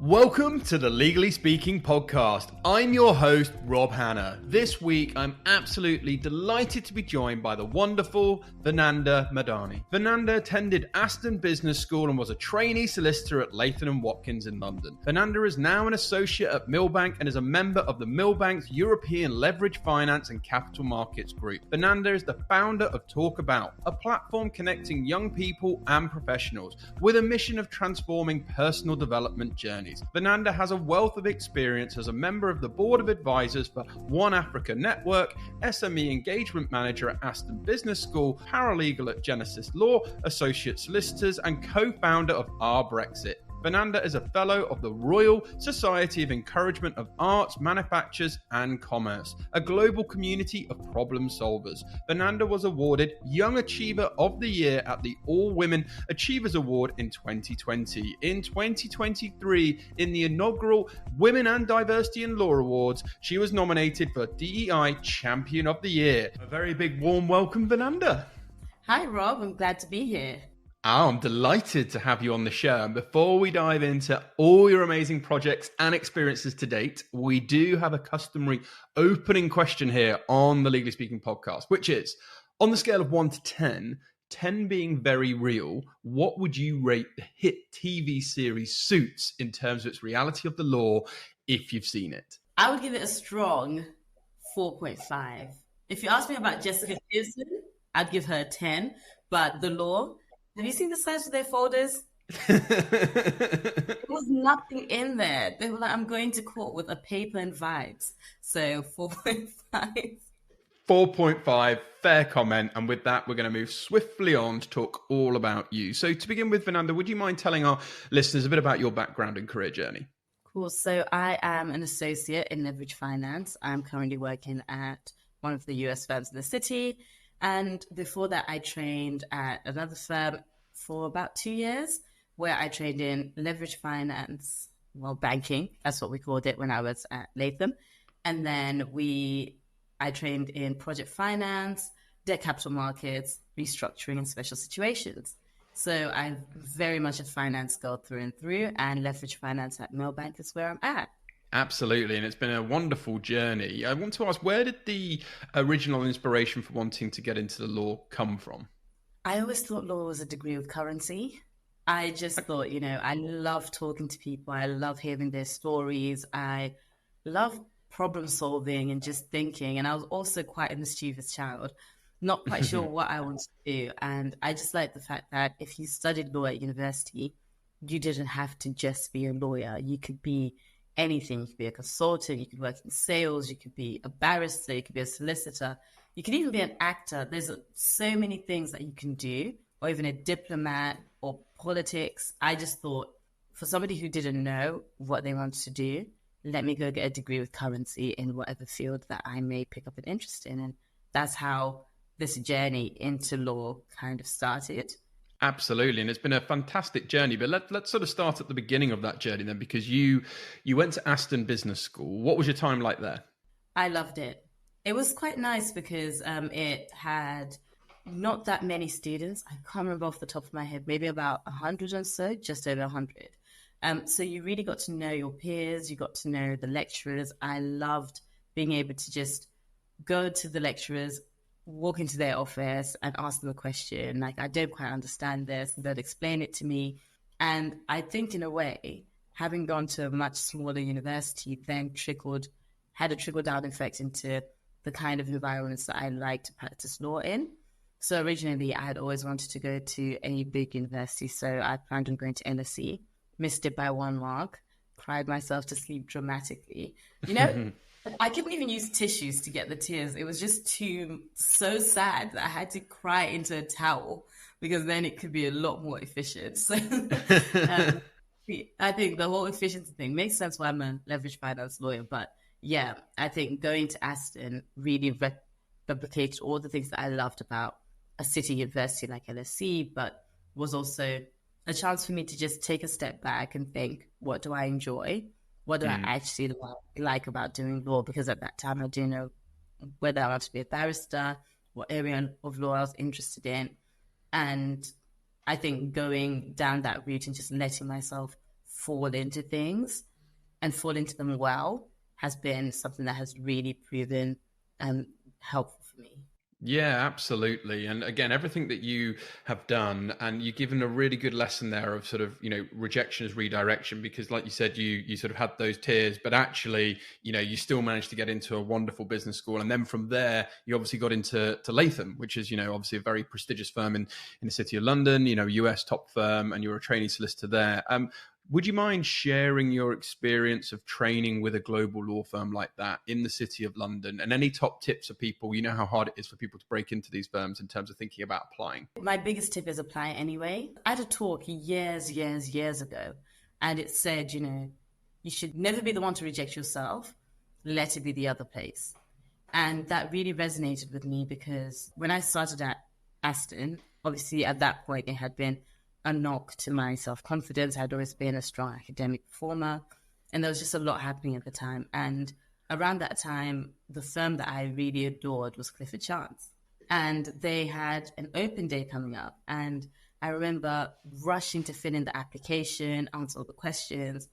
Welcome to the Legally Speaking podcast. I'm your host, Rob Hanna. This week, I'm absolutely delighted to be joined by the wonderful Venandah Madanhi. Venandah attended Aston Business School and was a trainee solicitor at Latham & Watkins in London. Venandah is now an associate at Milbank and is a member of the Milbank's European Leverage Finance and Capital Markets Group. Venandah is the founder of Talk About, a platform connecting young people and professionals with a mission of transforming personal development journeys. Venandah has a wealth of experience as a member of the board of advisors for One Africa Network, SME engagement manager at Aston Business School, paralegal at Genesis Law, associate solicitors, and co-founder of Our Brexit. Venandah is a fellow of the Royal Society of Encouragement of Arts, Manufactures and Commerce, a global community of problem solvers. Venandah was awarded Young Achiever of the Year at the All Women Achievers Award in 2020. In 2023, in the inaugural Women and Diversity in Law Awards, she was nominated for DEI Champion of the Year. A very big warm welcome, Venandah. Hi, Rob. I'm glad to be here. Oh, I'm delighted to have you on the show. And before we dive into all your amazing projects and experiences to date, we do have a customary opening question here on the Legally Speaking podcast, which is, on the scale of 1 to 10, 10 being very real, what would you rate the hit TV series Suits in terms of its reality of the law, if you've seen it? I would give it a strong 4.5. If you ask me about Jessica Pearson, I'd give her a 10. But the law... Have you seen the size of their folders? There was nothing in there. They were like, I'm going to court with a paper and vibes. So 4.5. 4.5, fair comment. And with that, we're going to move swiftly on to talk all about you. So to begin with, Venandah, would you mind telling our listeners a bit about your background and career journey? Cool. So I am an associate in leverage finance. I'm currently working at one of the US firms in the city. And before that, I trained at another firm for about 2 years, where I trained in leverage finance, banking. That's what we called it when I was at Latham. And then I trained in project finance, debt capital markets, restructuring, and special situations. So I'm very much a finance girl through and through, and leverage finance at Milbank is where I'm at. Absolutely, and it's been a wonderful journey. I want to ask, where did the original inspiration for wanting to get into the law come from? I always thought law was a degree of currency. I just thought, I love talking to people. I love hearing their stories. I love problem solving and just thinking. And I was also quite a mischievous child, not quite sure what I wanted to do. And I just like the fact that if you studied law at university, you didn't have to just be a lawyer. You could be anything. You could be a consultant, you could work in sales, you could be a barrister, you could be a solicitor, you could even be an actor. There's so many things that you can do, or even a diplomat or politics. I just thought, for somebody who didn't know what they wanted to do, let me go get a degree with currency in whatever field that I may pick up an interest in. And that's how this journey into law kind of started. Absolutely. And it's been a fantastic journey. But let's sort of start at the beginning of that journey then, because you went to Aston Business School. What was your time like there? I loved it. It was quite nice because it had not that many students. I can't remember off the top of my head, maybe about 100 or so, just over 100. So you really got to know your peers. You got to know the lecturers. I loved being able to just go to the lecturers, walk into their office and ask them a question. Like, I don't quite understand this. And they'd explain it to me. And I think in a way, having gone to a much smaller university then had a trickle down effect into the kind of environments that I like to practice law in. So originally I had always wanted to go to a big university. So I planned on going to LSE, missed it by 1 mark, cried myself to sleep dramatically. I couldn't even use tissues to get the tears. It was just so sad that I had to cry into a towel because then it could be a lot more efficient. So I think the whole efficiency thing makes sense why I'm a leverage finance lawyer. But yeah, I think going to Aston really replicated all the things that I loved about a city university like LSE, but was also a chance for me to just take a step back and think, what do I enjoy? What do I actually like about doing law? Because at that time, I didn't know whether I wanted to be a barrister, what area of law I was interested in. And I think going down that route and just letting myself fall into things and fall into them well has been something that has really proven helpful for me. Yeah, absolutely. And again, everything that you have done, and you've given a really good lesson there of sort of, rejection as redirection, because like you said, you sort of had those tears, but actually, you still managed to get into a wonderful business school. And then from there, you obviously got into 𝐬𝐻𝐻𝐻, which is, obviously a very prestigious firm in the city of London, US top firm, and you were a trainee solicitor there. Would you mind sharing your experience of training with a global law firm like that in the city of London, and any top tips for people? You know how hard it is for people to break into these firms in terms of thinking about applying. My biggest tip is apply anyway. I had a talk years ago, and it said, you should never be the one to reject yourself. Let it be the other place. And that really resonated with me, because when I started at Aston, obviously at that point it had been a knock to my self-confidence. I'd always been a strong academic performer, and there was just a lot happening at the time. And around that time, the firm that I really adored was Clifford Chance, and they had an open day coming up. And I remember rushing to fill in the application, answer all the questions.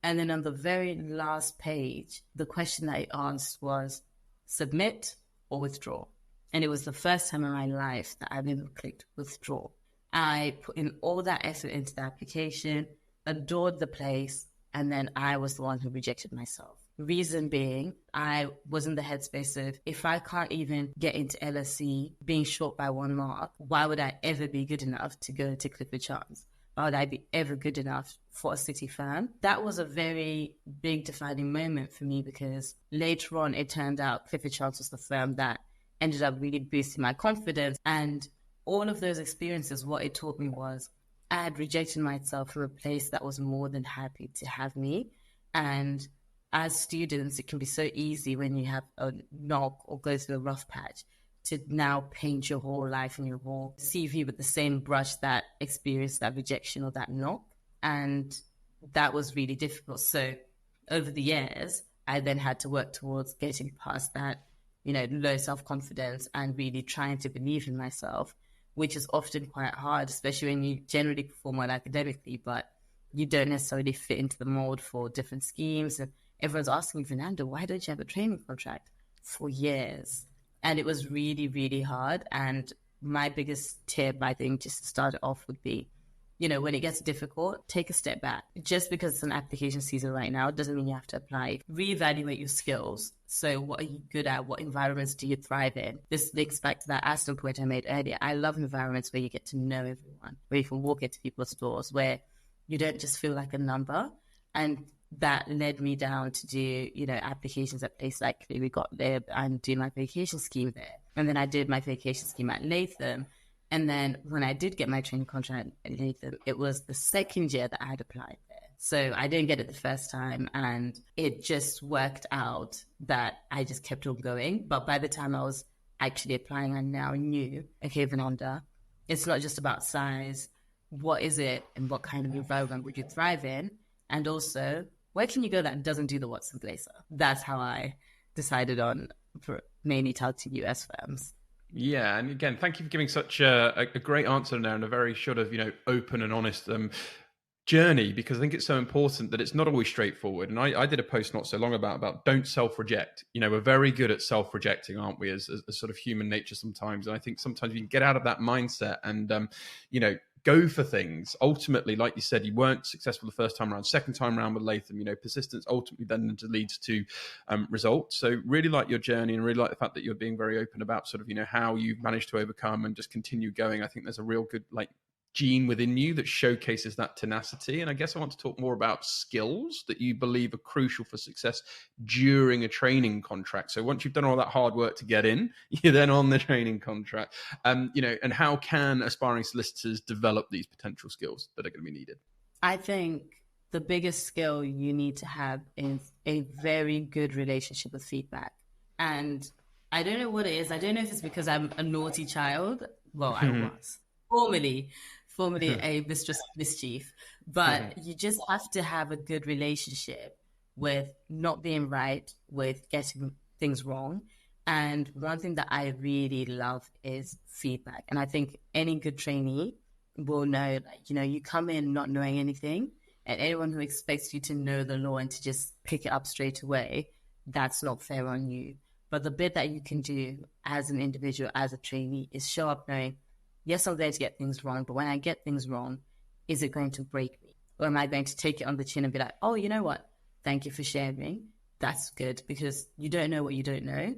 And then on the very last page, the question that I asked was submit or withdraw. And it was the first time in my life that I've ever clicked withdraw. I put in all that effort into the application, adored the place, and then I was the one who rejected myself. Reason being, I was in the headspace of, if I can't even get into LSE being short by 1 mark, why would I ever be good enough to go to Clifford Chance? Why would I be ever good enough for a city firm? That was a very big defining moment for me, because later on it turned out Clifford Chance was the firm that ended up really boosting my confidence. And all of those experiences, what it taught me was I had rejected myself from a place that was more than happy to have me. And as students, it can be so easy when you have a knock or go through a rough patch to now paint your whole life and your whole CV with the same brush that experienced that rejection or that knock. And that was really difficult. So over the years, I then had to work towards getting past that, low self-confidence and really trying to believe in myself, which is often quite hard, especially when you generally perform well academically, but you don't necessarily fit into the mold for different schemes. And everyone's asking me, Venandah, why don't you have a training contract? For years. And it was really, really hard. And my biggest tip, I think, just to start it off would be, when it gets difficult, take a step back. Just because it's an application season right now doesn't mean you have to apply. Reevaluate your skills. So what are you good at? What environments do you thrive in? This links back to that Aston point I made earlier. I love environments where you get to know everyone, where you can walk into people's stores, where you don't just feel like a number. And that led me down to do, applications at places like We Got There and do my vacation scheme there. And then I did my vacation scheme at 𝐬𝐻𝐻𝐻. And then when I did get my training contract at 𝐬𝐻𝐻𝐻, it was the second year that I had applied there. So I didn't get it the first time, and it just worked out that I just kept on going. But by the time I was actually applying, I now knew, okay, Venandah, it's not just about size. What is it and what kind of environment would you thrive in? And also, where can you go that doesn't do the Watson Glaser? That's how I decided on mainly targeting US firms. Yeah, and again, thank you for giving such a great answer there, and a very sort of, open and honest journey, because I think it's so important that it's not always straightforward. And I did a post not so long about don't self-reject. We're very good at self-rejecting, aren't we, as sort of human nature sometimes. And I think sometimes you can get out of that mindset and, go for things. Ultimately, like you said, you weren't successful the first time around. Second time around with 𝐬𝐻𝐻𝐻, persistence ultimately then leads to results. So really like your journey, and really like the fact that you're being very open about sort of, how you've managed to overcome and just continue going. I think there's a real good gene within you that showcases that tenacity. And I guess I want to talk more about skills that you believe are crucial for success during a training contract. So once you've done all that hard work to get in, you're then on the training contract. And how can aspiring solicitors develop these potential skills that are going to be needed? I think the biggest skill you need to have is a very good relationship with feedback. And I don't know what it is. I don't know if it's because I'm a naughty child. Well, I was formerly a mistress of mischief, but you just have to have a good relationship with not being right, with getting things wrong. And one thing that I really love is feedback. And I think any good trainee will know, you come in not knowing anything, And anyone who expects you to know the law and to just pick it up straight away, that's not fair on you. But the bit that you can do as an individual, as a trainee, is show up knowing, yes, I'm there to get things wrong, but when I get things wrong, is it going to break me? Or am I going to take it on the chin and be like, oh, you know what? Thank you for sharing. That's good, because you don't know what you don't know.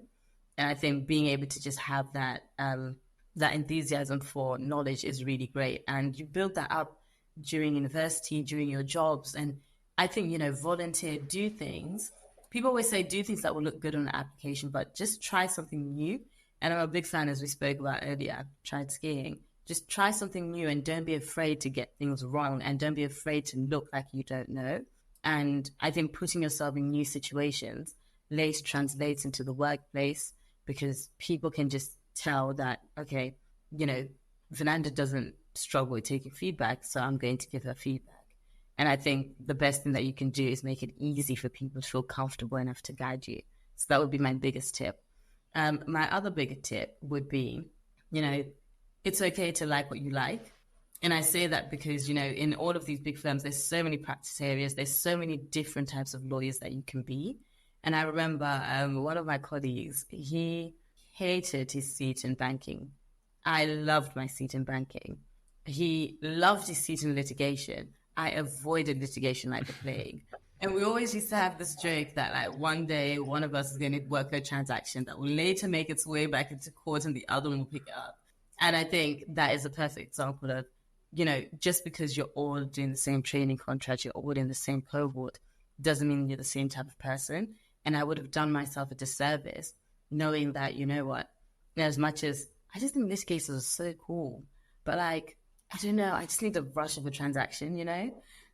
And I think being able to just have that that enthusiasm for knowledge is really great. And you build that up during university, during your jobs. And I think, volunteer, do things. People always say do things that will look good on an application, but just try something new. And I'm a big fan, as we spoke about earlier, I've tried skiing. Just try something new and don't be afraid to get things wrong, and don't be afraid to look like you don't know. And I think putting yourself in new situations later translates into the workplace, because people can just tell that, okay, Venandah doesn't struggle with taking feedback, so I'm going to give her feedback. And I think the best thing that you can do is make it easy for people to feel comfortable enough to guide you. So that would be my biggest tip. My other bigger tip would be, it's okay to like what you like. And I say that because, in all of these big firms, there's so many practice areas. There's so many different types of lawyers that you can be. And I remember one of my colleagues, he hated his seat in banking. I loved my seat in banking. He loved his seat in litigation. I avoided litigation like the plague. And we always used to have this joke that, like, one day one of us is going to work a transaction that will later make its way back into court and the other one will pick it up. And I think that is a perfect example of, just because you're all doing the same training contract, you're all in the same cohort, doesn't mean you're the same type of person. And I would have done myself a disservice knowing that, as much as I just think this case is so cool, but like, I don't know, I just need the rush of a transaction,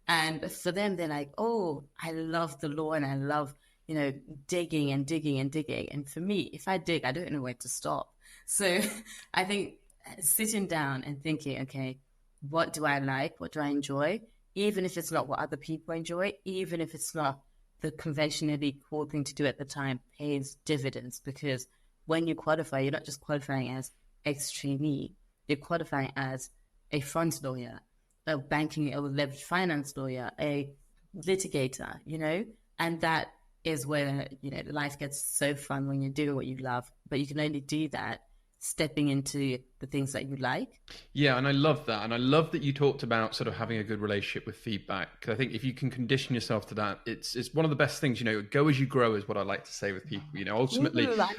And for them, they're like, oh, I love the law and I love, digging and digging and digging. And for me, if I dig, I don't know where to stop. So I think sitting down and thinking, okay, what do I like? What do I enjoy? Even if it's not what other people enjoy, even if it's not the conventionally cool thing to do at the time, pays dividends. Because when you qualify, you're not just qualifying as ex-trainee, you're qualifying as a front lawyer, a banking or leveraged finance lawyer, a litigator, and that is where, life gets so fun when you're doing what you love, but you can only do that stepping into the things that you like. Yeah, and I love that. And I love that you talked about sort of having a good relationship with feedback. Because I think if you can condition yourself to that, it's one of the best things, go as you grow is what I like to say with people, ultimately. Ooh, I like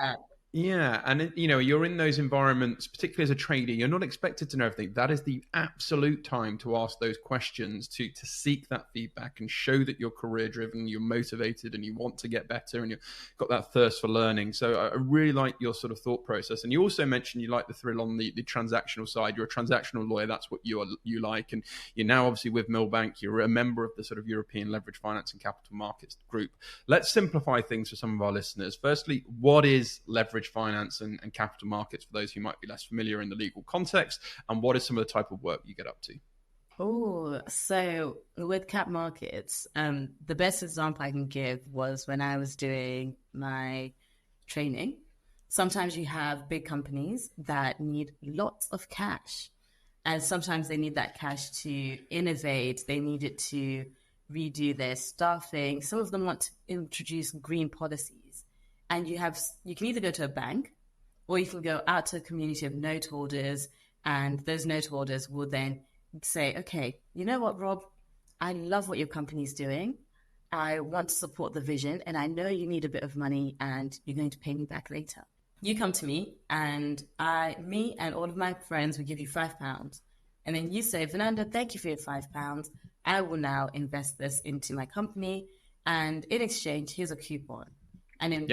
that. Yeah. And, you're in those environments, particularly as a trainee, you're not expected to know everything. That is the absolute time to ask those questions, to seek that feedback and show that you're career driven, you're motivated and you want to get better and you've got that thirst for learning. So I really like your sort of thought process. And you also mentioned you like the thrill on the transactional side. You're a transactional lawyer. That's what you like. And you're now obviously with Milbank. You're a member of the sort of European Leverage Finance and Capital Markets Group. Let's simplify things for some of our listeners. Firstly, what is leverage finance and capital markets for those who might be less familiar in the legal context, and what is some of the type of work you get up to? Oh, so with cap markets, the best example I can give was when I was doing my training. Sometimes you have big companies that need lots of cash, and sometimes they need that cash to innovate. They need it to redo their staffing. Some of them want to introduce green policies. And you can either go to a bank or you can go out to a community of note holders, and those note holders will then say, okay, you know what, Rob, I love what your company's doing. I want to support the vision, and I know you need a bit of money and you're going to pay me back later. You come to me and me and all of my friends will give you £5. And then you say, Venandah, thank you for your £5. I will now invest this into my company, and in exchange, here's a coupon. And in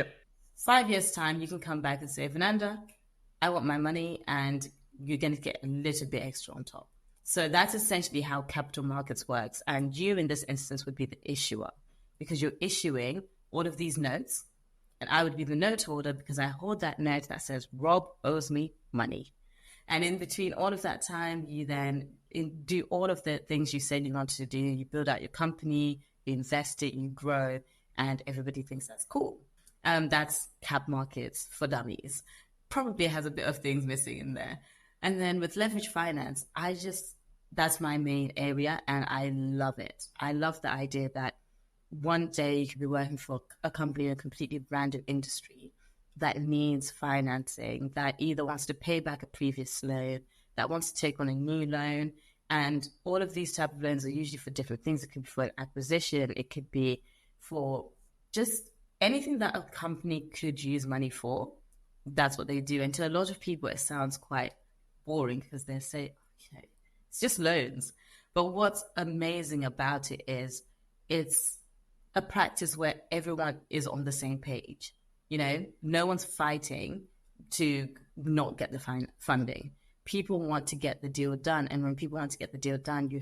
5 years' time, you can come back and say, Venandah, I want my money, and you're going to get a little bit extra on top. So that's essentially how capital markets works. And you, in this instance, would be the issuer, because you're issuing all of these notes, and I would be the note holder because I hold that note that says, Rob owes me money. And in between all of that time, you then do all of the things you said you wanted to do. You build out your company, you invest it, you grow, and everybody thinks that's cool. That's cap markets for dummies. Probably has a bit of things missing in there. And then with leverage finance, I just that's my main area, and I love it. I love the idea that one day you could be working for a company in a completely random industry that needs financing, that either wants to pay back a previous loan, that wants to take on a new loan. And all of these type of loans are usually for different things. It could be for an acquisition. It could be for just anything that a company could use money for. That's what they do. And to a lot of people, it sounds quite boring because they say, it's just loans. But what's amazing about it is it's a practice where everyone is on the same page. No one's fighting to not get the funding. People want to get the deal done. And when people want to get the deal done, you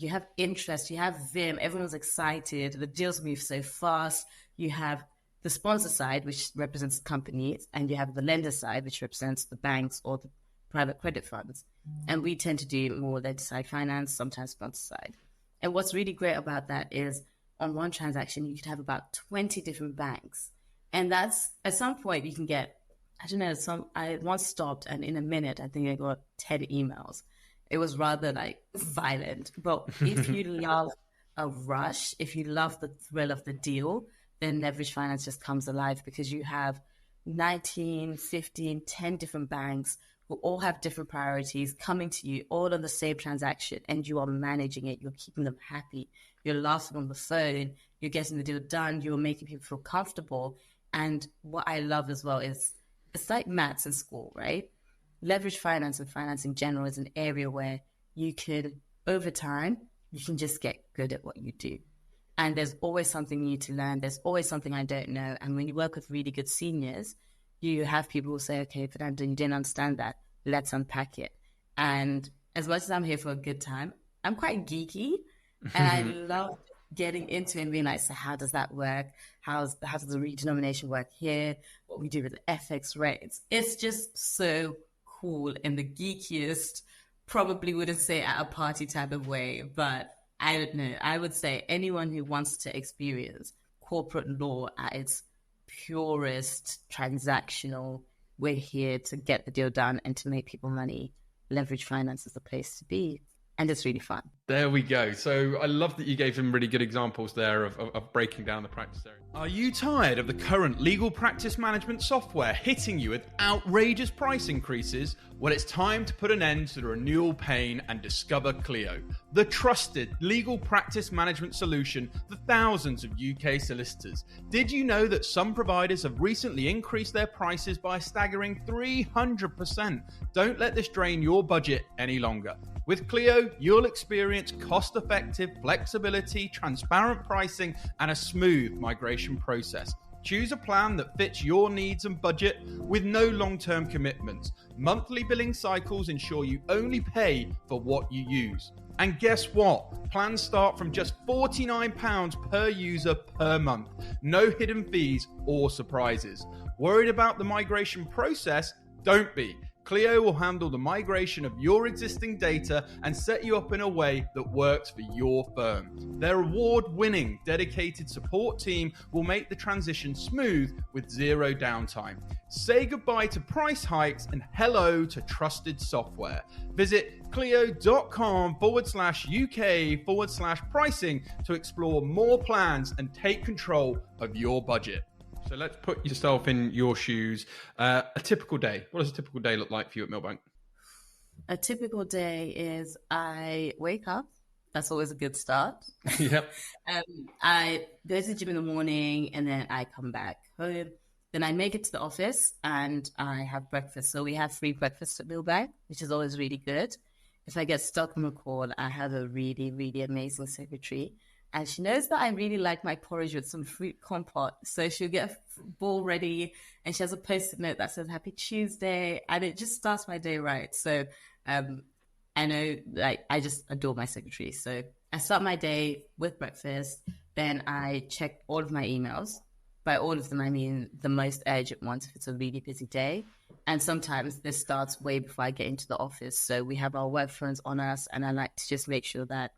have interest, you have vim, everyone's excited, the deals move so fast. You have the sponsor side, which represents companies, and you have the lender side, which represents the banks or the private credit funds. And we tend to do more lender side finance, sometimes sponsor side. And what's really great about that is on one transaction, you could have about 20 different banks. And that's, at some point, you can get, I don't know, I once stopped, and in a minute, I think I got 10 emails. It was rather violent. But if you love a rush, if you love the thrill of the deal, then leverage finance just comes alive, because you have 19, 15, 10 different banks who all have different priorities coming to you all on the same transaction, and you are managing it. You're keeping them happy. You're laughing on the phone. You're getting the deal done. You're making people feel comfortable. And what I love as well is, it's like maths in school, right? Leverage finance and finance in general is an area where you could, over time, you can just get good at what you do. And there's always something new to learn. There's always something I don't know. And when you work with really good seniors, you have people who say, okay, Venandah, you didn't understand that. Let's unpack it. And as much as I'm here for a good time, I'm quite geeky. And I love getting into it and being like, so how does that work? How does the redenomination work here? What we do with the FX rates? It's just so cool in the geekiest, probably wouldn't say at a party type of way, but I don't know. I would say anyone who wants to experience corporate law at its purest transactional, we're here to get the deal done and to make people money. Leverage finance is the place to be. And it's really fun. There we go. So I love that you gave some really good examples there of breaking down the practice area. Are you tired of the current legal practice management software hitting you with outrageous price increases? Well, it's time to put an end to the renewal pain and discover 𝐬𝐬𝐬, the trusted legal practice management solution for thousands of UK solicitors. Did you know that some providers have recently increased their prices by a staggering 300%? Don't let this drain your budget any longer. With 𝐬𝐬𝐬, you'll experience cost-effective flexibility, transparent pricing, and a smooth migration process. Choose a plan that fits your needs and budget with no long-term commitments. Monthly billing cycles ensure you only pay for what you use. And guess what? Plans start from just £49 per user per month. No hidden fees or surprises. Worried about the migration process? Don't be. 𝐬𝐬𝐬 will handle the migration of your existing data and set you up in a way that works for your firm. Their award-winning dedicated support team will make the transition smooth with zero downtime. Say goodbye to price hikes and hello to trusted software. Visit 𝐬𝐬𝐬.com/UK/pricing to explore more plans and take control of your budget. So let's put yourself in your shoes. A typical day. What does a typical day look like for you at Millbank? A typical day is I wake up. That's always a good start. Yep. I go to the gym in the morning, and then I come back home. Then I make it to the office and I have breakfast. So we have free breakfast at Millbank, which is always really good. If I get stuck on a call, I have a really, really amazing secretary. And she knows that I really like my porridge with some fruit compote. So she'll get a bowl ready, and she has a post-it note that says Happy Tuesday. And it just starts my day right. So I know, I just adore my secretary. So I start my day with breakfast. Then I check all of my emails. By all of them, I mean the most urgent ones if it's a really busy day. And sometimes this starts way before I get into the office. So we have our work phones on us. And I like to just make sure that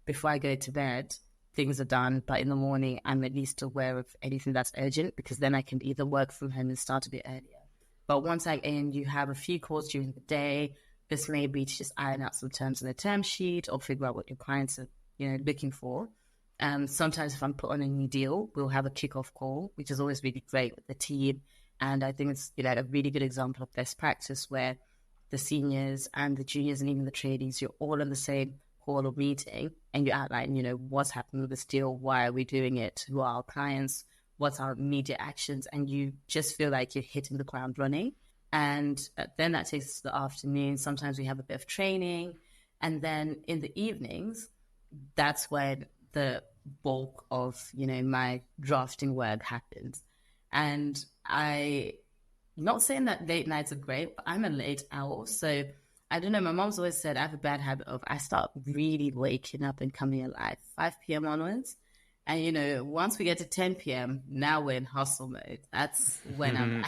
before I go to bed, things are done, but in the morning, I'm at least aware of anything that's urgent, because then I can either work from home and start a bit earlier. But once I end, you have a few calls during the day, This may be to just iron out some terms in the term sheet or figure out what your clients are, looking for. Sometimes if I'm put on a new deal, we'll have a kickoff call, which is always really great with the team. And I think it's a really good example of best practice where the seniors and the juniors and even the tradies, you're all in the same call or meeting, and you outline, what's happening with this deal, why are we doing it, who are our clients, what's our immediate actions, and you just feel like you're hitting the ground running. And then that takes us to the afternoon. Sometimes we have a bit of training. And then in the evenings, that's when the bulk of, my drafting work happens. And not saying that late nights are great, but I'm a late owl. So I don't know. My mom's always said I have a bad habit of I start really waking up and coming alive 5 p.m. onwards. And, once we get to 10 p.m., now we're in hustle mode. That's when I'm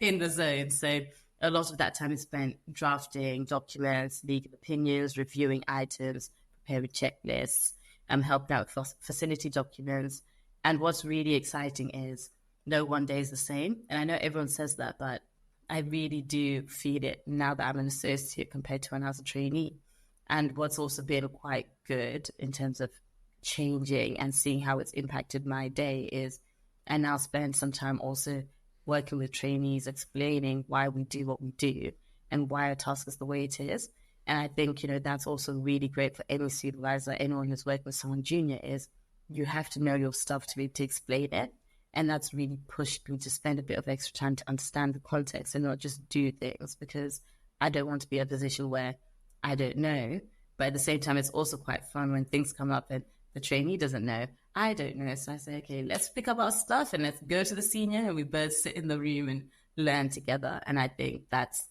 in the zone. So a lot of that time is spent drafting documents, legal opinions, reviewing items, preparing checklists, helping out with facility documents. And what's really exciting is no one day is the same. And I know everyone says that, but I really do feel it now that I'm an associate compared to when I was a trainee. And what's also been quite good in terms of changing and seeing how it's impacted my day is I now spend some time also working with trainees, explaining why we do what we do and why our task is the way it is. And I think, that's also really great for any supervisor, anyone who's working with someone junior, is you have to know your stuff to be able to explain it. And that's really pushed me to spend a bit of extra time to understand the context and not just do things, because I don't want to be in a position where I don't know. But at the same time, it's also quite fun when things come up and the trainee doesn't know, I don't know. So I say, okay, let's pick up our stuff and let's go to the senior, and we both sit in the room and learn together. And I think that's,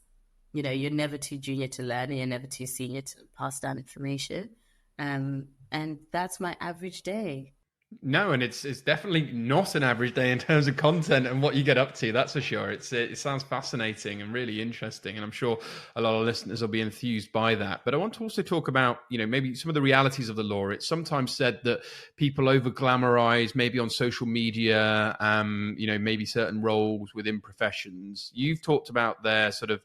you're never too junior to learn and you're never too senior to pass down information. And that's my average day. No, and it's definitely not an average day in terms of content and what you get up to. That's for sure. It sounds fascinating and really interesting, and I'm sure a lot of listeners will be enthused by that. But I want to also talk about, maybe some of the realities of the law. It's sometimes said that people over glamorize, maybe on social media, maybe certain roles within professions. You've talked about their sort of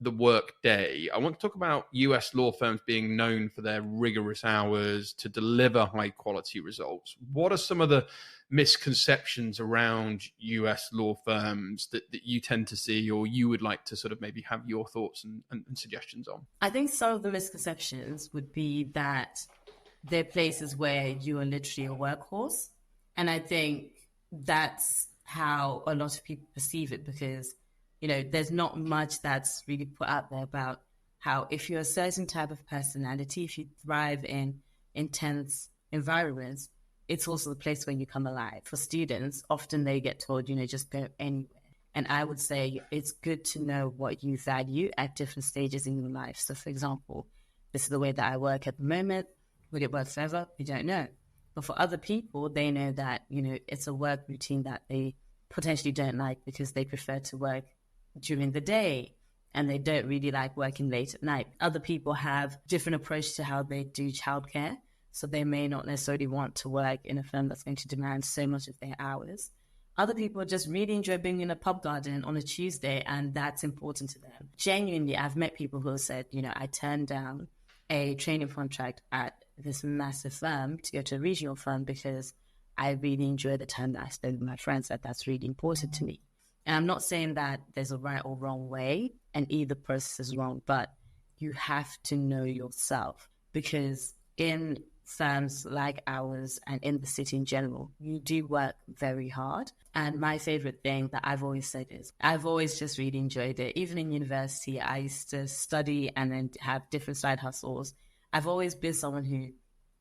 the work day. I want to talk about US law firms being known for their rigorous hours to deliver high quality results. What are some of the misconceptions around US law firms that you tend to see, or you would like to sort of maybe have your thoughts and suggestions on? I think some of the misconceptions would be that they're places where you are literally a workhorse. And I think that's how a lot of people perceive it, because there's not much that's really put out there about how if you're a certain type of personality, if you thrive in intense environments, it's also the place where you come alive. For students, often they get told, just go anywhere. And I would say it's good to know what you value at different stages in your life. So, for example, this is the way that I work at the moment. Would it work forever? We don't know. But for other people, they know that, it's a work routine that they potentially don't like because they prefer to work during the day and they don't really like working late at night. Other people have different approach to how they do childcare. So they may not necessarily want to work in a firm that's going to demand so much of their hours. Other people just really enjoy being in a pub garden on a Tuesday, and that's important to them. Genuinely, I've met people who have said, I turned down a training contract at this massive firm to go to a regional firm because I really enjoy the time that I spend with my friends. That's really important to me. And I'm not saying that there's a right or wrong way and either process is wrong, but you have to know yourself, because in firms like ours and in the city in general, you do work very hard. And my favorite thing that I've always said is I've always just really enjoyed it. Even in university, I used to study and then have different side hustles. I've always been someone who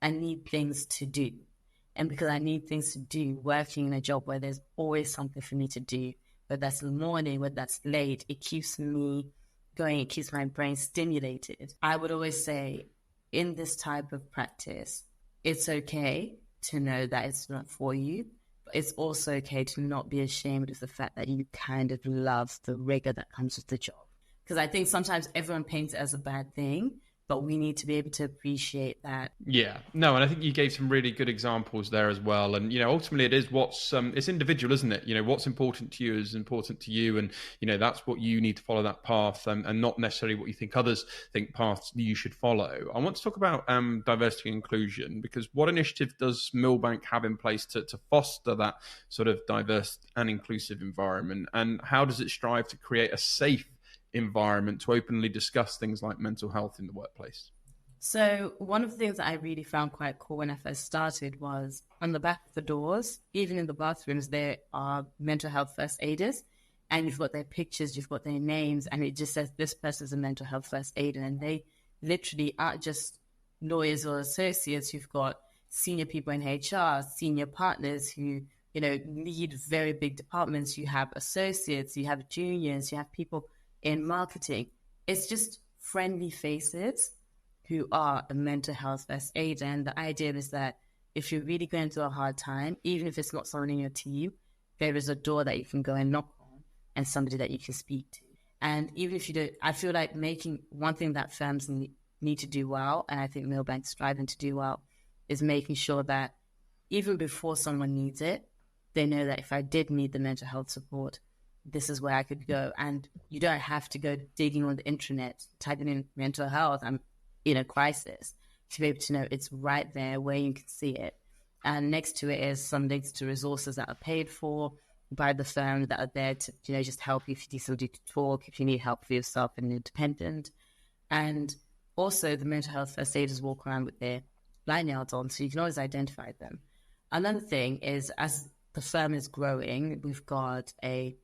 I need things to do. And because I need things to do, working in a job where there's always something for me to do, whether that's in the morning, whether that's late, it keeps me going, it keeps my brain stimulated. I would always say in this type of practice, it's okay to know that it's not for you, but it's also okay to not be ashamed of the fact that you kind of love the rigor that comes with the job. Because I think sometimes everyone paints it as a bad thing, but we need to be able to appreciate that. Yeah, no, and I think you gave some really good examples there as well. And, ultimately it is it's individual, isn't it? What's important to you is important to you. And, that's what you need to follow that path, and not necessarily what you think others think paths you should follow. I want to talk about diversity and inclusion, because what initiative does Millbank have in place to foster that sort of diverse and inclusive environment? And how does it strive to create a safe environment to openly discuss things like mental health in the workplace? So one of the things that I really found quite cool when I first started was on the back of the doors, even in the bathrooms, there are mental health first aiders, and you've got their pictures, you've got their names, and it just says this person's a mental health first aider. And they literally aren't just lawyers or associates. You've got senior people in HR, senior partners who, lead very big departments. You have associates, you have juniors, you have people in marketing. It's just friendly faces who are a mental health first aider. And the idea is that if you're really going through a hard time, even if it's not someone in your team, there is a door that you can go and knock on and somebody that you can speak to. And even if you don't, I feel like making one thing that firms need to do well, and I think Millbank's striving to do well, is making sure that even before someone needs it, they know that if I did need the mental health support, this is where I could go. And you don't have to go digging on the internet, typing in mental health, I'm in a crisis, to be able to know it's right there where you can see it. And next to it is some links to resources that are paid for by the firm that are there to, just help you if you need somebody to talk, if you need help for yourself and independent. And also the mental health first aiders walk around with their lanyards on, so you can always identify them. Another thing is, as the firm is growing, we've got a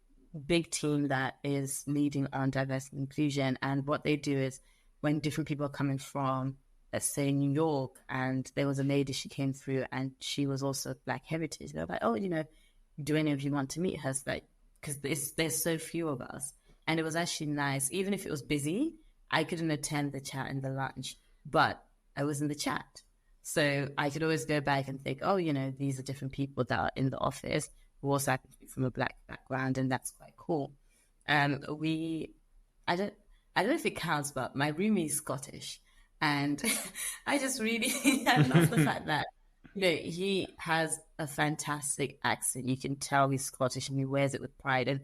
big team that is leading on diversity and inclusion. And what they do is, when different people are coming from, let's say, New York, and there was a lady, she came through and she was also Black heritage. They're like, oh, do any of you want to meet her? Because there's so few of us. And it was actually nice. Even if it was busy, I couldn't attend the chat and the lunch, but I was in the chat. So I could always go back and think, oh, these are different people that are in the office who also happen to be from a Black background, and that's quite cool. I don't know if it counts, but my roomie is Scottish, and I just really I love the fact that he has a fantastic accent. You can tell he's Scottish and he wears it with pride. And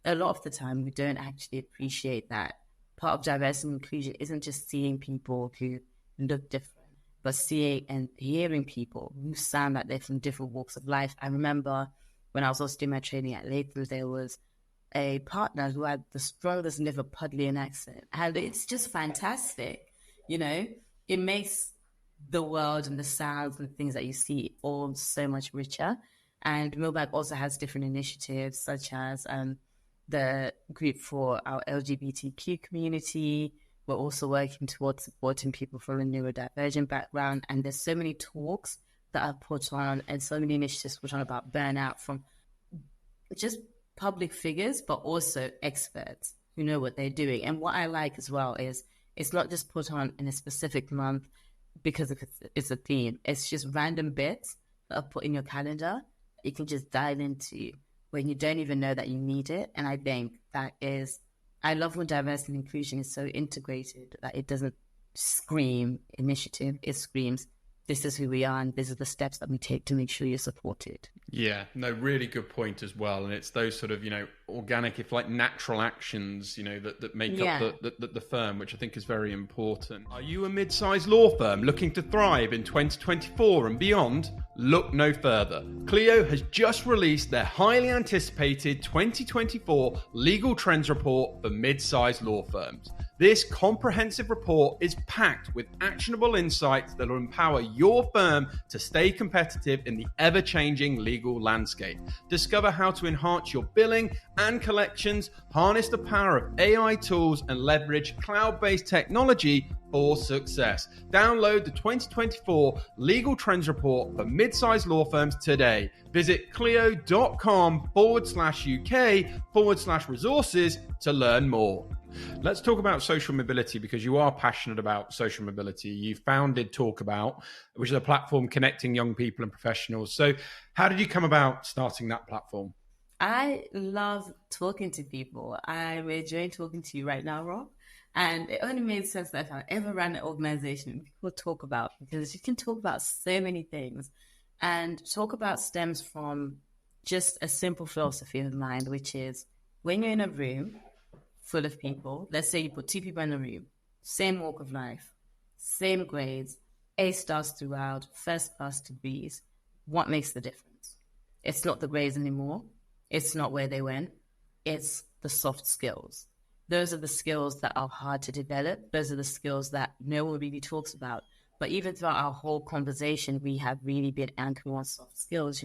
a lot of the time, we don't actually appreciate that. Part of diversity and inclusion isn't just seeing people who look different, but seeing and hearing people who sound like they're from different walks of life. I remember when I was also doing my training at Latham, there was a partner who had the strongest Liverpudlian accent. And it's just fantastic. It makes the world and the sounds and things that you see all so much richer. And Millbank also has different initiatives, such as the group for our LGBTQ community. We're also working towards supporting people from a neurodivergent background. And there's so many talks that are put on and so many initiatives put on about burnout from just public figures, but also experts who know what they're doing. And what I like as well is it's not just put on in a specific month because it's a theme. It's just random bits that are put in your calendar you can just dive into when you don't even know that you need it. And I think I love when diversity and inclusion is so integrated that it doesn't scream initiative, it screams, this is who we are and these are the steps that we take to make sure you're supported. Yeah, no, really good point as well. And it's those sort of, organic, if like natural actions, that make up the firm, which I think is very important. Are you a mid-sized law firm looking to thrive in 2024 and beyond? Look no further. 𝐤𝐢𝐬𝐬𝐿 has just released their highly anticipated 2024 Legal Trends Report for mid-sized law firms. This comprehensive report is packed with actionable insights that will empower your firm to stay competitive in the ever-changing legal landscape. Discover how to enhance your billing and collections, harness the power of AI tools, and leverage cloud-based technology for success. Download the 2024 Legal Trends Report for mid-sized law firms today. Visit 𝐤𝐢𝐬𝐿.com/UK/resources to learn more. Let's talk about social mobility, because you are passionate about social mobility. You founded Talk About, which is a platform connecting young people and professionals. So how did you come about starting that platform? I love talking to people. I'm enjoying talking to you right now, Rob. And it only made sense that if I ever ran an organization, people talk about, because you can talk about so many things. And talk about stems from just a simple philosophy of mine, which is when you're in a room full of people, let's say you put 2 people in a room, same walk of life, same grades, A stars throughout, first class to Bs, what makes the difference? It's not the grades anymore. It's not where they went. It's the soft skills. Those are the skills that are hard to develop. Those are the skills that no one really talks about. But even throughout our whole conversation, we have really been anchoring on soft skills,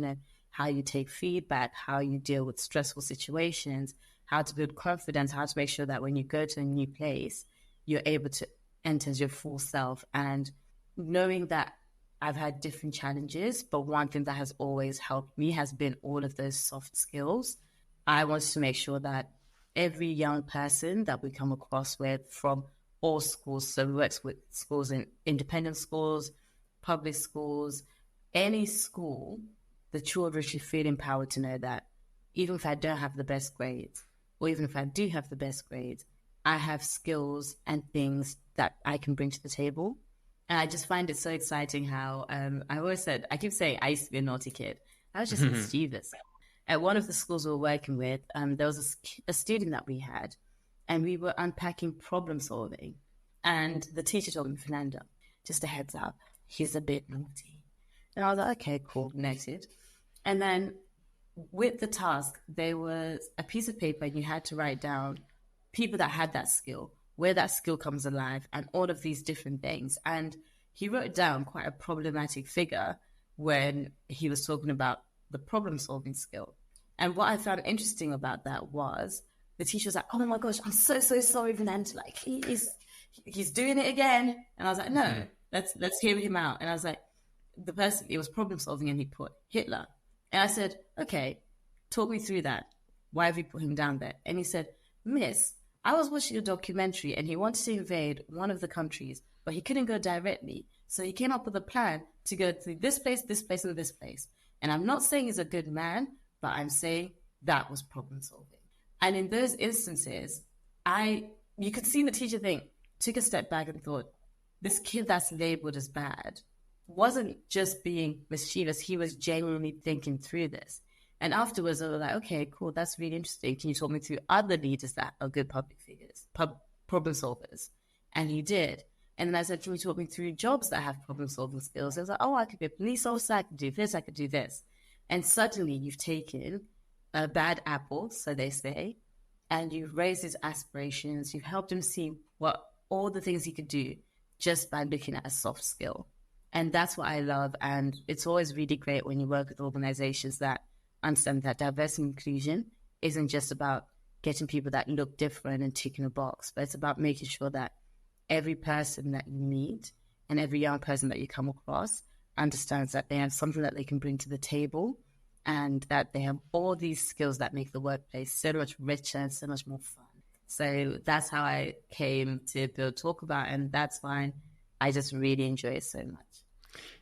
how you take feedback, how you deal with stressful situations, how to build confidence, how to make sure that when you go to a new place, you're able to enter your full self. And knowing that I've had different challenges, but one thing that has always helped me has been all of those soft skills. I wanted to make sure that every young person that we come across with from all schools, so we work with schools in independent schools, public schools, any school, the children should feel empowered to know that even if I don't have the best grades, or even if I do have the best grades, I have skills and things that I can bring to the table. And I just find it so exciting how I keep saying I used to be a naughty kid. I was just mischievous. At one of the schools we were working with, there was a student that we had, and we were unpacking problem solving. And the teacher told me, Venandah, just a heads up, he's a bit naughty. And I was like, okay, cool, noted. And then with the task, there was a piece of paper and you had to write down people that had that skill, where that skill comes alive, and all of these different things. And he wrote down quite a problematic figure when he was talking about the problem-solving skill. And what I found interesting about that was the teacher was like, oh my gosh, I'm so sorry, Venandah. Like, he's doing it again. And I was like, no, let's hear him out. And I was like, it was problem-solving, and he put Hitler. And I said, okay, talk me through that. Why have you put him down there? And he said, Miss, I was watching a documentary and he wanted to invade one of the countries, but he couldn't go directly. So he came up with a plan to go to this place, and this place. And I'm not saying he's a good man, but I'm saying that was problem solving. And in those instances, you could see the teacher took a step back and thought, this kid that's labeled as bad wasn't just being mischievous. He was genuinely thinking through this. And afterwards, I was like, okay, cool, that's really interesting. Can you talk me through other leaders that are good public figures, problem solvers? And he did. And then I said, can you talk me through jobs that have problem solving skills? I was like, oh, I could be a police officer, I could do this, I could do this. And suddenly you've taken a bad apple, so they say, and you've raised his aspirations. You've helped him see what all the things he could do just by looking at a soft skill. And that's what I love. And it's always really great when you work with organizations that understand that diversity and inclusion isn't just about getting people that look different and ticking a box, but it's about making sure that every person that you meet and every young person that you come across understands that they have something that they can bring to the table, and that they have all these skills that make the workplace so much richer and so much more fun. So that's how I came to build Talk About, and that's why I just really enjoy it so much.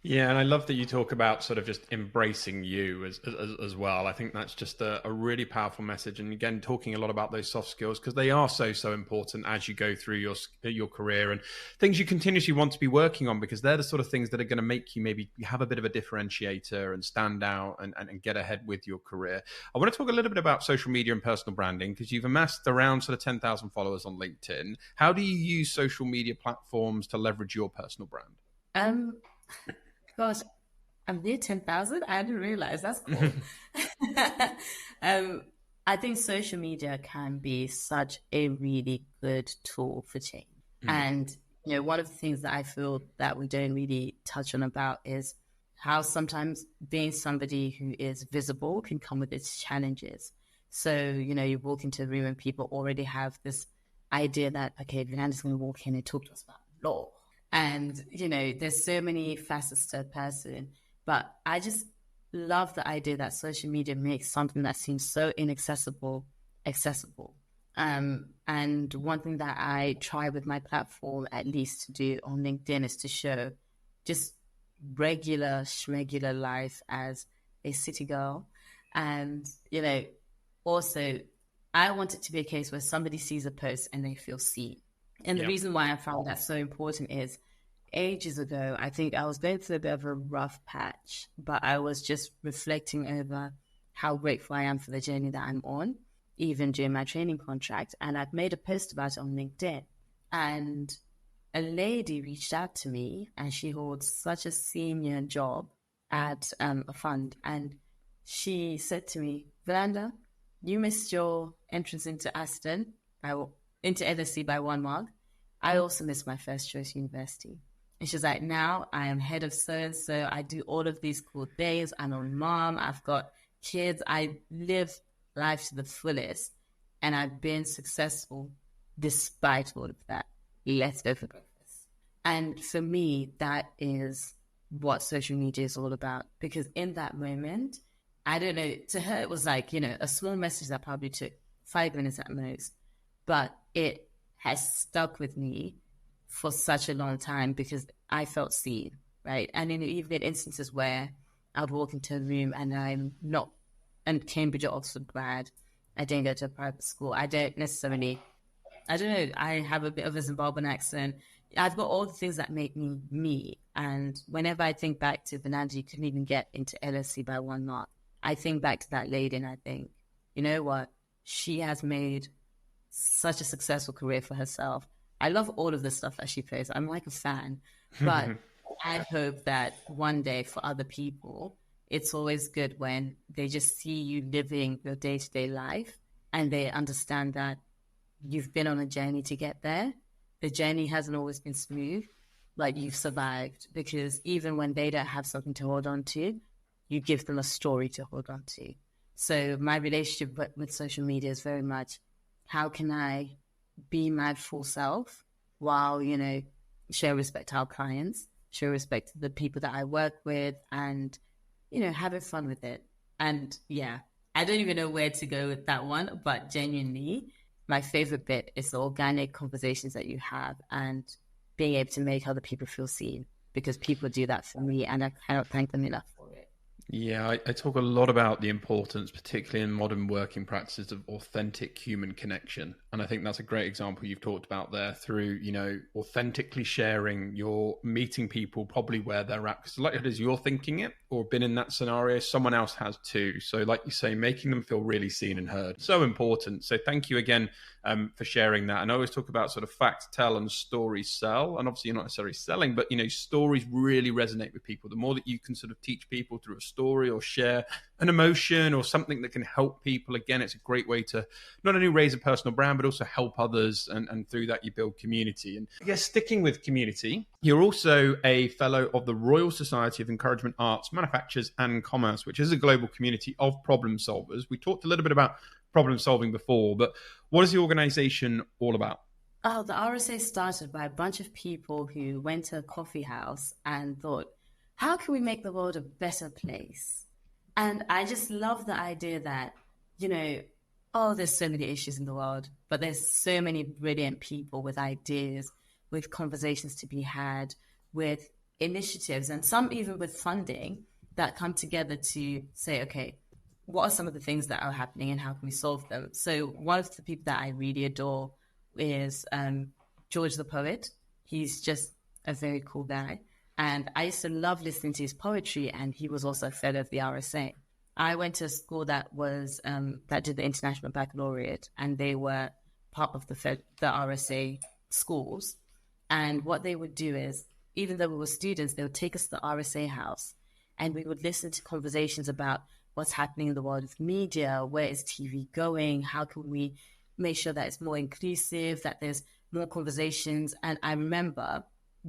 Yeah, and I love that you talk about sort of just embracing you as well. I think that's just a really powerful message. And again, talking a lot about those soft skills, because they are so important as you go through your career, and things you continuously want to be working on, because they're the sort of things that are going to make you maybe have a bit of a differentiator and stand out and get ahead with your career. I want to talk a little bit about social media and personal branding, because you've amassed around sort of 10,000 followers on LinkedIn. How do you use social media platforms to leverage your personal brand? Gosh, I'm near 10,000. I didn't realize. That's cool. I think social media can be such a really good tool for change. And, one of the things that I feel that we don't really touch on about is how sometimes being somebody who is visible can come with its challenges. So, you walk into a room and people already have this idea that, okay, Venandah's going to walk in and talk to us about law. And, there's so many facets to a person, but I just love the idea that social media makes something that seems so inaccessible, accessible. And one thing that I try with my platform, at least to do on LinkedIn, is to show just regular life as a city girl. And, also I want it to be a case where somebody sees a post and they feel seen. And the reason why I found that so important is ages ago, I think I was going through a bit of a rough patch, but I was just reflecting over how grateful I am for the journey that I'm on, even during my training contract. And I've made a post about it on LinkedIn. And a lady reached out to me, and she holds such a senior job at a fund. And she said to me, Venandah, you missed your entrance into into LSE by 1 mark. I also missed my first choice university. And she's like, now I am head of so-and-so. I do all of these cool things. I'm a mom. I've got kids. I live life to the fullest. And I've been successful despite all of that. Let's go for breakfast. And for me, that is what social media is all about. Because in that moment, I don't know, to her it was like, a small message that probably took 5 minutes at most. But it has stuck with me for such a long time because I felt seen, right? And even in instances where I would walk into a room and I'm not a Cambridge or Oxford grad, I didn't go to a private school, I don't necessarily, I don't know, I have a bit of a Zimbabwean accent. I've got all the things that make me me. And whenever I think back to Venandah, you couldn't even get into LSE by 1 mark. I think back to that lady and I think, you know what? She has made such a successful career for herself. I love all of the stuff that she plays. I'm like a fan. But I hope that one day for other people, it's always good when they just see you living your day-to-day life and they understand that you've been on a journey to get there. The journey hasn't always been smooth, but you've survived, because even when they don't have something to hold on to, you give them a story to hold on to. So my relationship with social media is very much, how can I be my full self while, show respect to our clients, show respect to the people that I work with, and, having fun with it. And yeah, I don't even know where to go with that one, but genuinely, my favorite bit is the organic conversations that you have and being able to make other people feel seen, because people do that for me and I cannot thank them enough for it. Yeah, I talk a lot about the importance, particularly in modern working practices, of authentic human connection. And I think that's a great example you've talked about there through, authentically sharing, you're meeting people probably where they're at. Because the likelihood is you're thinking it or been in that scenario, someone else has too. So like you say, making them feel really seen and heard. So important. So thank you again for sharing that. And I always talk about sort of facts tell and stories sell. And obviously you're not necessarily selling, but, stories really resonate with people. The more that you can sort of teach people through a story or share an emotion or something that can help people, again, it's a great way to not only raise a personal brand, but also help others. And through that, you build community. And I guess sticking with community, you're also a fellow of the Royal Society of Encouragement Arts, Manufactures and Commerce, which is a global community of problem solvers. We talked a little bit about problem solving before, but what is the organization all about? Oh, the RSA started by a bunch of people who went to a coffee house and thought, how can we make the world a better place? And I just love the idea that, there's so many issues in the world, but there's so many brilliant people with ideas, with conversations to be had, with initiatives, and some even with funding that come together to say, okay, what are some of the things that are happening and how can we solve them? So one of the people that I really adore is George the poet. He's just a very cool guy. And I used to love listening to his poetry, and he was also a fellow of the RSA. I went to a school that was that did the International Baccalaureate, and they were part of the RSA schools. And what they would do is, even though we were students, they would take us to the RSA house, and we would listen to conversations about what's happening in the world of media, where is TV going, how can we make sure that it's more inclusive, that there's more conversations. And I remember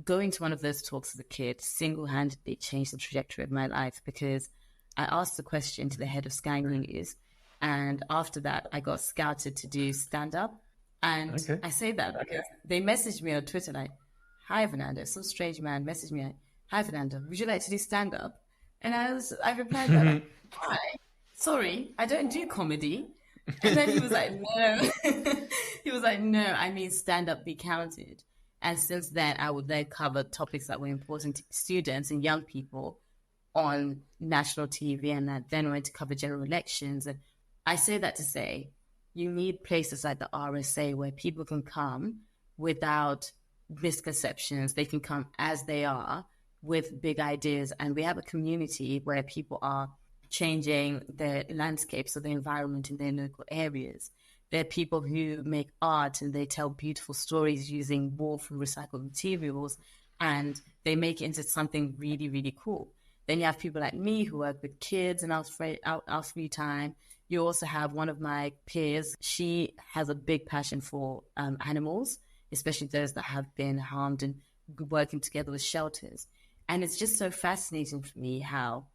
going to one of those talks as a kid single-handedly changed the trajectory of my life, because I asked the question to the head of Sky News, and after that I got scouted to do stand-up. And okay. I say that because they messaged me on Twitter like, hi Venandah, some strange man messaged me like, hi Venandah, would you like to do stand-up? And I replied that like, hi, sorry, I don't do comedy. And then he was like, no. He was like, no, I mean stand-up, be counted. And since then, I would then cover topics that were important to students and young people on national TV, and I then went to cover general elections. And I say that to say, you need places like the RSA where people can come without misconceptions. They can come as they are with big ideas. And we have a community where people are changing the landscapes of the environment in their local areas. There are people who make art and they tell beautiful stories using wool from recycled materials, and they make it into something really, really cool. Then you have people like me who work with kids in our free time. You also have one of my peers. She has a big passion for animals, especially those that have been harmed, and working together with shelters. And it's just so fascinating for me how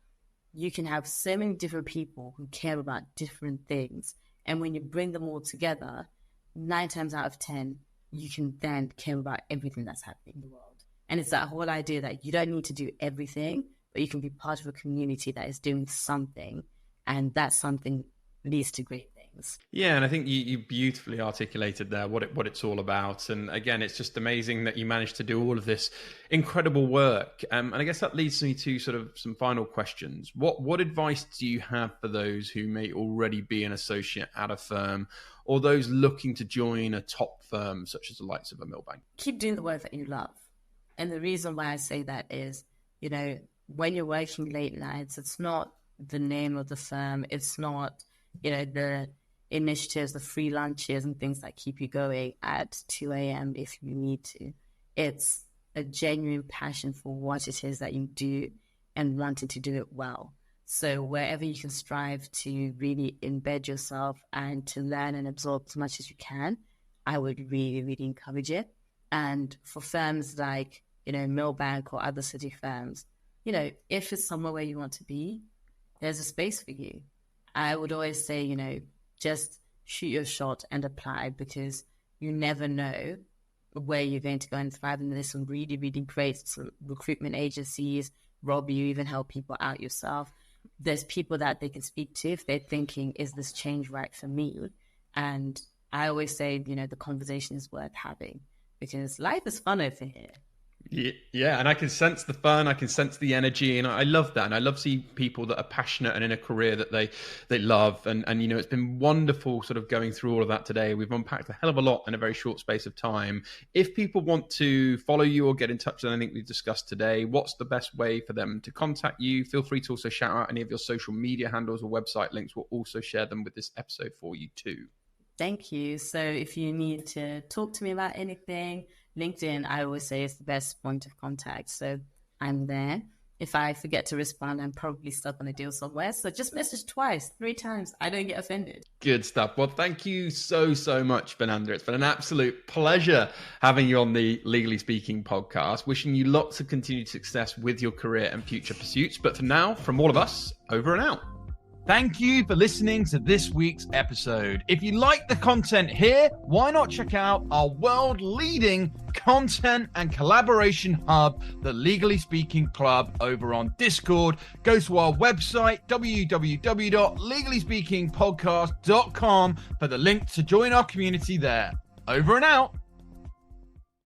you can have so many different people who care about different things. And when you bring them all together, 9 times out of 10, you can then care about everything that's happening in the world. And it's that whole idea that you don't need to do everything, but you can be part of a community that is doing something. And that something leads to great things. Yeah, and I think you beautifully articulated there what it's all about. And again, it's just amazing that you managed to do all of this incredible work. And I guess that leads me to sort of some final questions. What advice do you have for those who may already be an associate at a firm, or those looking to join a top firm such as the likes of a Millbank? Keep doing the work that you love. And the reason why I say that is, when you're working late nights, it's not the name of the firm. It's not, the initiatives, the free lunches and things that keep you going at 2 a.m. if you need to. It's a genuine passion for what it is that you do and wanting to do it well. So wherever you can strive to really embed yourself and to learn and absorb as much as you can, I would really, really encourage it. And for firms like, Millbank or other city firms, if it's somewhere where you want to be, there's a space for you. I would always say, just shoot your shot and apply, because you never know where you're going to go and thrive. And there's some really, really great recruitment agencies. Rob, you even help people out yourself. There's people that they can speak to if they're thinking, is this change right for me? And I always say, the conversation is worth having, because life is fun over here. Yeah, and I can sense the fun, I can sense the energy, and I love that. And I love seeing people that are passionate and in a career that they love. And it's been wonderful sort of going through all of that today. We've unpacked a hell of a lot in a very short space of time. If people want to follow you or get in touch with anything we've discussed today, what's the best way for them to contact you? Feel free to also shout out any of your social media handles or website links. We'll also share them with this episode for you too. Thank you. So if you need to talk to me about anything, LinkedIn, I always say, is the best point of contact. So I'm there. If I forget to respond, I'm probably stuck on a deal somewhere. So just message 3 times. I don't get offended. Good stuff. Well, thank you so much, Venandah. It's been an absolute pleasure having you on the Legally Speaking podcast. Wishing you lots of continued success with your career and future pursuits. But for now, from all of us, over and out. Thank you for listening to this week's episode. If you like the content here, why not check out our world-leading content and collaboration hub, the Legally Speaking Club, over on Discord. Go to our website, www.legallyspeakingpodcast.com, for the link to join our community there. Over and out.